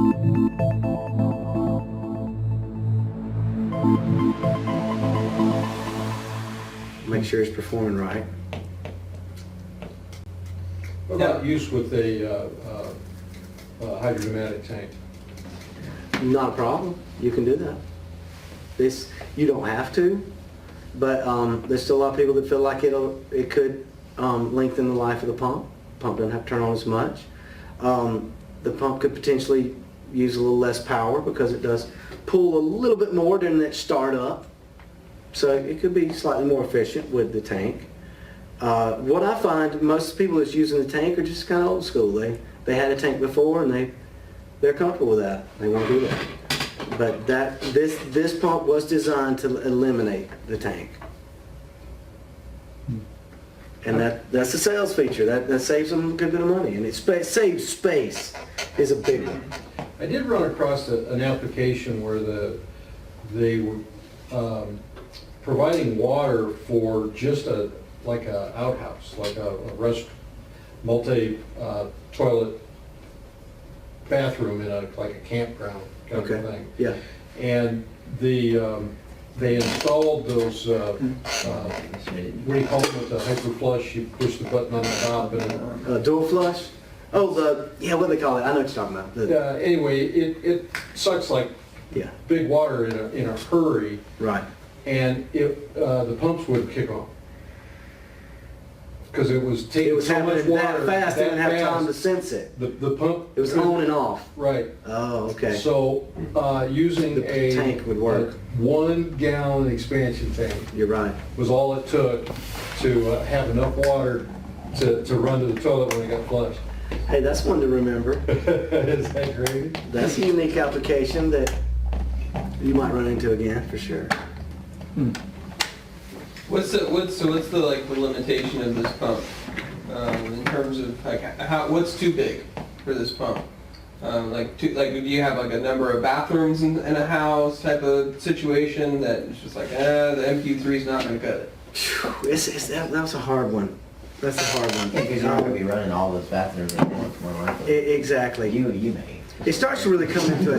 Make sure it's performing right. What about use with a hydrodynamic tank? Not a problem. You can do that. You don't have to, but there's still a lot of people that feel like it could lengthen the life of the pump. Pump doesn't have to turn on as much. The pump could potentially use a little less power because it does pull a little bit more during that startup. So it could be slightly more efficient with the tank. What I find, most people that's using the tank are just kind of old school. They had a tank before and they're comfortable with that. They won't do that. But this pump was designed to eliminate the tank. And that's a sales feature. That saves them a good bit of money. And it saves space is a big one. I did run across an application where they were providing water for just like a outhouse, like a multi-toilet bathroom in like a campground kind of thing. Yeah. And they installed those, what do you call them, with the hyper flush? You push the button on the top and Dual flush? Oh, what do they call it? I know what you're talking about. anyway, it sucks like big water in a hurry. Right. And the pumps would kick on. Because it was taking so much water that fast, they didn't have time to sense it. The pump... It was on and off. Right. Oh, okay. So using the tank would work. A 1 gallon expansion tank. You're right. Was all it took to have enough water to run to the toilet when it got flushed. Hey, that's one to remember. Is that great? That's a unique application that you might run into again, for sure. What's the limitation of this pump in terms of what's too big for this pump? Do you have like a number of bathrooms in a house type of situation that it's just like the MQ3 is not going to cut it? That was a hard one. That's a hard one. Yeah, because you're not going to be running all those bathrooms at once, more likely. Exactly. You may. It starts to really come into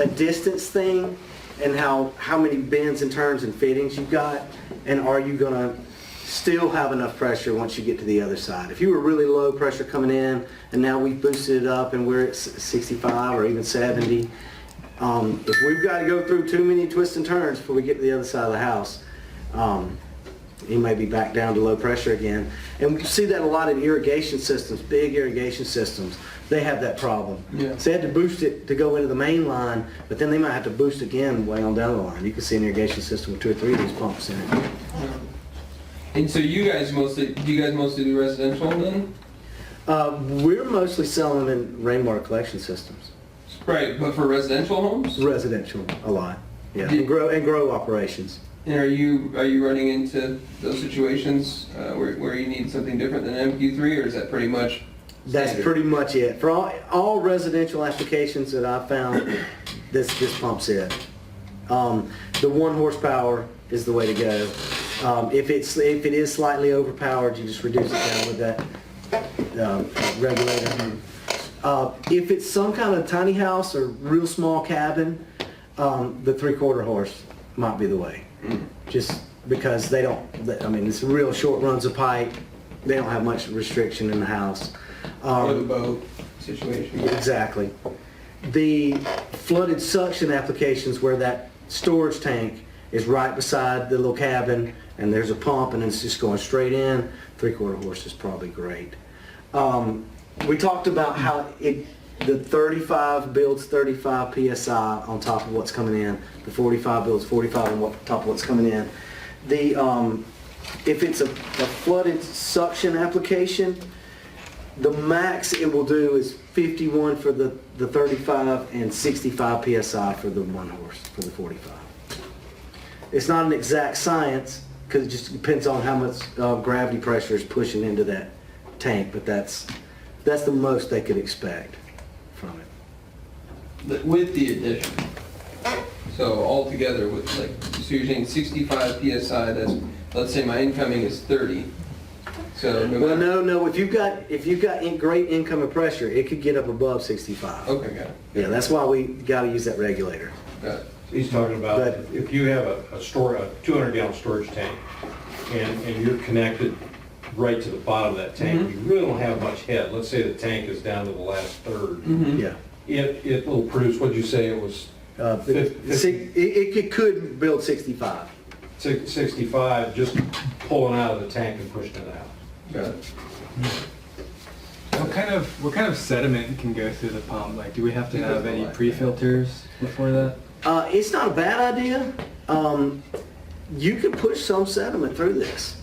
a distance thing, and how many bends and turns and fittings you've got, and are you going to still have enough pressure once you get to the other side. If you were really low pressure coming in, and now we've boosted it up and we're at 65 or even 70, if we've got to go through too many twists and turns before we get to the other side of the house, you may be back down to low pressure again. And we see that a lot in irrigation systems, big irrigation systems. They have that problem. Yeah. So they had to boost it to go into the main line, but then they might have to boost again way on down the line. You can see an irrigation system with 2 or 3 of these pumps in it. And so do you guys mostly do residential then? We're mostly selling them in rainwater collection systems. Right, but for residential homes? Residential, a lot. Yeah, and grow operations. And are you running into those situations where you need something different than an MQ3, or is that pretty much That's standard? pretty much it. For all residential applications that I've found, this pumps it. The 1 horsepower is the way to go. If it is slightly overpowered, you just reduce it down with that regulator. If it's some kind of tiny house or real small cabin, the 3/4 horse might be the way. Just because it's real short runs of pipe. They don't have much restriction in the house. Or the boat situation? Exactly. The flooded suction applications where that storage tank is right beside the little cabin and there's a pump and it's just going straight in, 3/4 horse is probably great. We talked about how the 35 builds 35 PSI on top of what's coming in. The 45 builds 45 on top of what's coming in. If it's a flooded suction application, the max it will do is 51 for the 35 and 65 PSI for the 1 horse, for the 45. It's not an exact science because it just depends on how much gravity pressure is pushing into that tank, but that's the most they could expect from it. With the addition. So altogether, so you're saying 65 PSI, that's, let's say my incoming is 30. So no Well, matter- no, if you've got great incoming pressure, it could get up above 65. Okay, got it. Yeah, that's why we got to use that regulator. Got it. He's talking about But- if you have a 200-gallon storage tank and you're connected right to the bottom of that tank, you really don't have much head. Let's say the tank is down to the last third. Yeah. It will produce, what'd you say it was? It could build 65. 65, just pulling out of the tank and pushing it out. Got it. What kind of sediment can go through the pump? Like, do we have to have any pre-filters before that? It's not a bad idea. You can push some sediment through this.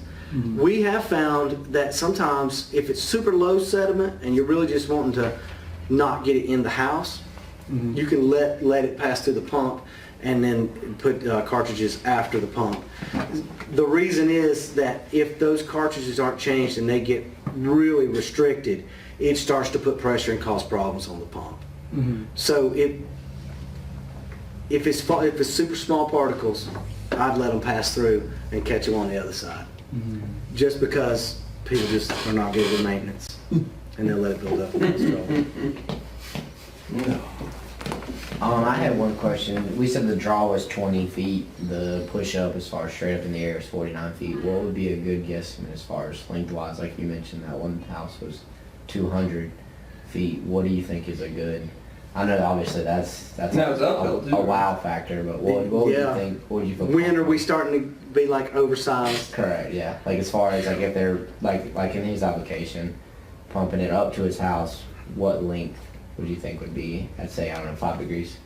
We have found that sometimes if it's super low sediment and you're really just wanting to not get it in the house, you can let it pass through the pump and then put cartridges after the pump. The reason is that if those cartridges aren't changed and they get really restricted, it starts to put pressure and cause problems on the pump. So if it's super small particles, I'd let them pass through and catch them on the other side. Just because people just are not good with maintenance and they'll let it build up. I had one question. We said the draw was 20 feet, the push-up as far as straight up in the air is 49 feet. What would be a good guesstimate as far as lengthwise? Like you mentioned, that one house was 200 feet. What do you think is a good? I know obviously that's That was uphill, too. a wow factor, but what would you Yeah. think? What would you feel? When are comfortable? we starting to be like oversized? Correct, yeah. Like as far as like if they're like in his application, pumping it up to his house, what length would you think would be? I'd say, I don't know, 5 degrees.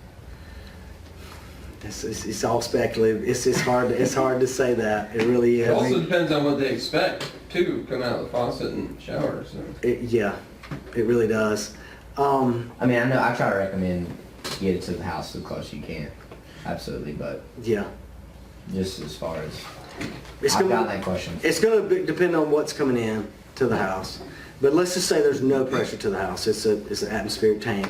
It's all speculative. It's hard to say that. It really It is. also depends on what they expect too, coming out of the faucet and shower, so. Yeah, it really does. I mean, I know I try to recommend get it to the house as close as you can. Absolutely, but Yeah. just as far as It's I've gonna- gotten that question. It's going to depend on what's coming in to the house. But let's just say there's no pressure to the house. It's an atmospheric tank.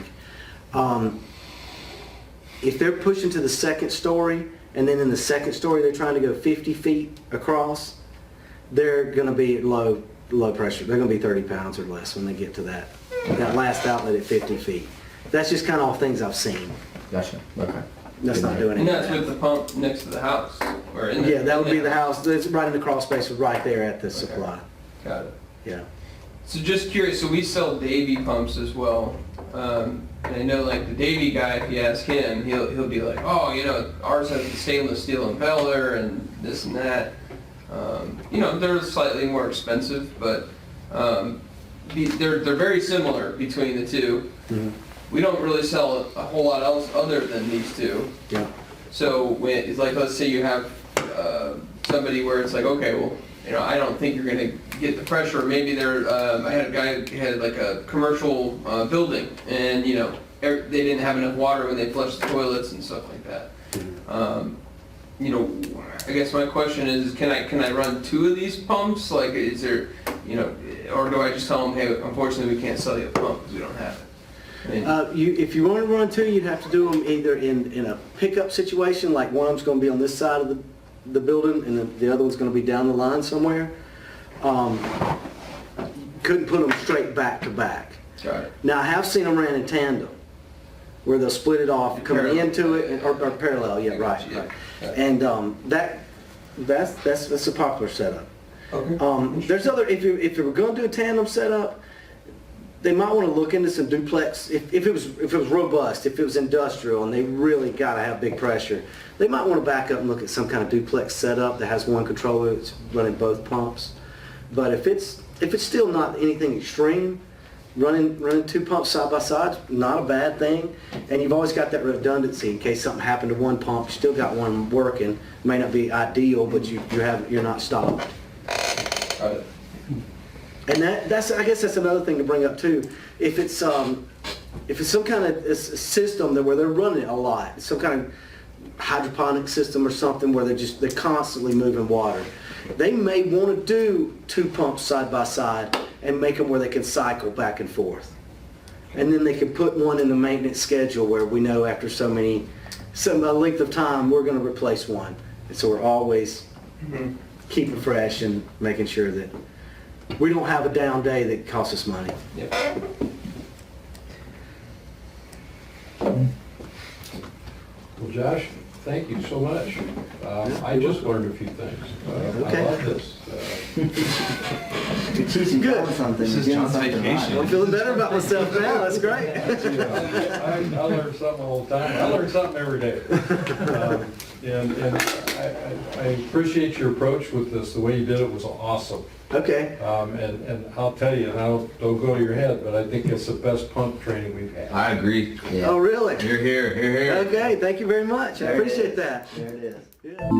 If they're pushing to the second story, and then in the second story they're trying to go 50 feet across, they're going to be low pressure. They're going to be 30 pounds or less when they get to that last outlet at 50 feet. That's just kind of all things I've seen. Gotcha. Okay. That's not doing And it. that's with the pump next to the house, or in the. Yeah, that would be the house. It's right in the crawl space, right there at the supply. Got it. Yeah. So just curious, so we sell Davy pumps as well. And I know like the Davy guy, if you ask him, he'll be like, oh, you know, ours has the stainless steel impeller and this and that. You know, they're slightly more expensive, but they're very similar between the two. We don't really sell a whole lot else other than these two. Yeah. So when it's like, let's say you have somebody where it's like, okay, well, you know, I don't think you're gonna get the pressure. Maybe I had a guy who had like a commercial building, and you know, they didn't have enough water when they flushed the toilets and stuff like that. You know, I guess my question is, can I run 2 of these pumps? Like, is there, you know, or do I just tell them, hey, unfortunately, we can't sell you a pump because we don't have it? I mean, If you want to run 2, you'd have to do them either in a pickup situation, like one of them's going to be on this side of the building and the other one's going to be down the line somewhere. Couldn't put them straight back to back. got it. Now I have seen them ran in tandem, where they'll split it off, coming Parallel. into it, or parallel. Yeah, I got right, you, yeah. right. Got it. And that's a popular setup. Okay. There's other, if you were going to do a tandem setup, they might want to look into some duplex. If it was robust, if it was industrial, and they really got to have big pressure, they might want to back up and look at some kind of duplex setup that has one controller that's running both pumps. But if it's still not anything extreme, running 2 pumps side by side is not a bad thing. And you've always got that redundancy in case something happened to one pump. You still got one working. May not be ideal, but you're not stopped. Got it. And that's I guess that's another thing to bring up too. If it's some kind of system where they're running it a lot, some kind of hydroponic system or something where they're constantly moving water, they may want to do 2 pumps side by side and make them where they can cycle back and forth. And then they can put one in the maintenance schedule where we know after some length of time we're going to replace one. And so we're always keeping fresh and making sure that we don't have a down day that costs us money. Yep. Well, Josh, thank you so much. I just learned a few things. Okay. I love this. Good. This is John's vacation. I'm feeling better about myself now. That's great. I learn something all the time. I learn something every day. And I appreciate your approach with this. The way you did it was awesome. Okay. And I'll tell you, and don't go to your head, but I think it's the best pump training we've had. I agree. Yeah. Oh, really? You're here. You're here. Okay. Thank you very much. I There it appreciate is. that. There it is. Yeah.